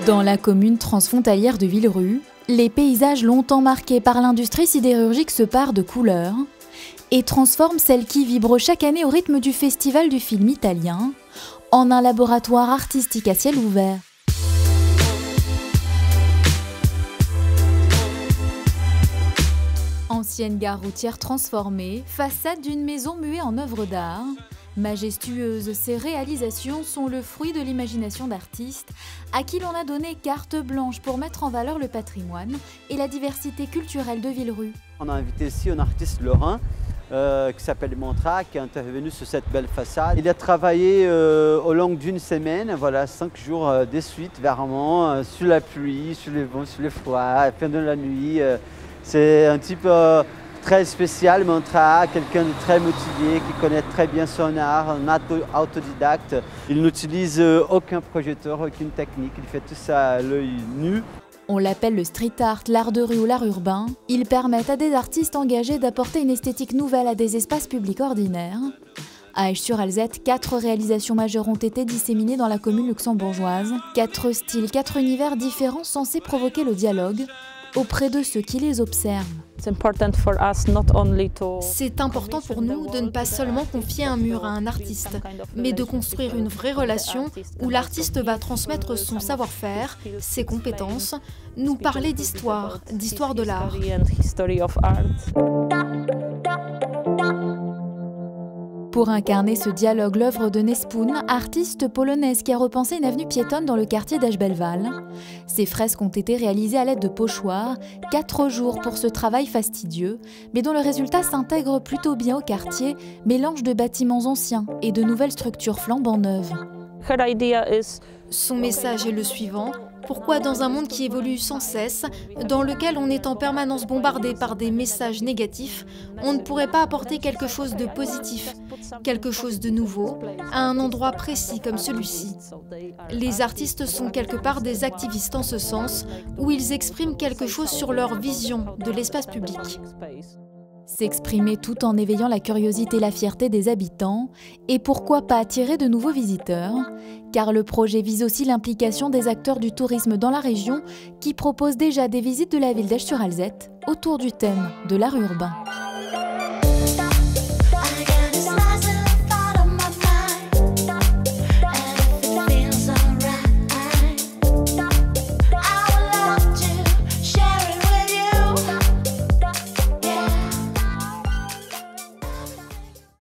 Dans la commune transfrontalière de Villerue, les paysages longtemps marqués par l'industrie sidérurgique se parent de couleurs et transforment celles qui vibrent chaque année au rythme du Festival du film italien en un laboratoire artistique à ciel ouvert. Ancienne gare routière transformée, façade d'une maison muée en œuvre d'art, majestueuses, ces réalisations sont le fruit de l'imagination d'artistes à qui l'on a donné carte blanche pour mettre en valeur le patrimoine et la diversité culturelle de Villerue. On a invité ici un artiste lorrain qui s'appelle Mantra, qui est intervenu sur cette belle façade. Il a travaillé au long d'une semaine, voilà, 5 jours de suite, vraiment, sous la pluie, sous le vent, sous le froid, à la fin de la nuit. C'est un type très spécial, Mantra, quelqu'un de très motivé, qui connaît très bien son art, un autodidacte. Il n'utilise aucun projecteur, aucune technique, il fait tout ça à l'œil nu. On l'appelle le street art, l'art de rue ou l'art urbain. Ils permettent à des artistes engagés d'apporter une esthétique nouvelle à des espaces publics ordinaires. À Esch-sur-Alzette, 4 réalisations majeures ont été disséminées dans la commune luxembourgeoise. 4 styles, 4 univers différents censés provoquer le dialogue auprès de ceux qui les observent. C'est important pour nous de ne pas seulement confier un mur à un artiste, mais de construire une vraie relation où l'artiste va transmettre son savoir-faire, ses compétences, nous parler d'histoire, d'histoire de l'art. Pour incarner ce dialogue, l'œuvre de Nespoon, artiste polonaise qui a repensé une avenue piétonne dans le quartier d'Aschbelval. Ces fresques ont été réalisées à l'aide de pochoirs, 4 jours pour ce travail fastidieux, mais dont le résultat s'intègre plutôt bien au quartier, mélange de bâtiments anciens et de nouvelles structures flambant neuves. Son message est le suivant: pourquoi dans un monde qui évolue sans cesse, dans lequel on est en permanence bombardé par des messages négatifs, on ne pourrait pas apporter quelque chose de positif, quelque chose de nouveau, à un endroit précis comme celui-ci. Les artistes sont quelque part des activistes en ce sens, où ils expriment quelque chose sur leur vision de l'espace public. S'exprimer tout en éveillant la curiosité et la fierté des habitants, et pourquoi pas attirer de nouveaux visiteurs, car le projet vise aussi l'implication des acteurs du tourisme dans la région qui proposent déjà des visites de la ville d'Esch-sur-Alzette autour du thème de l'art urbain.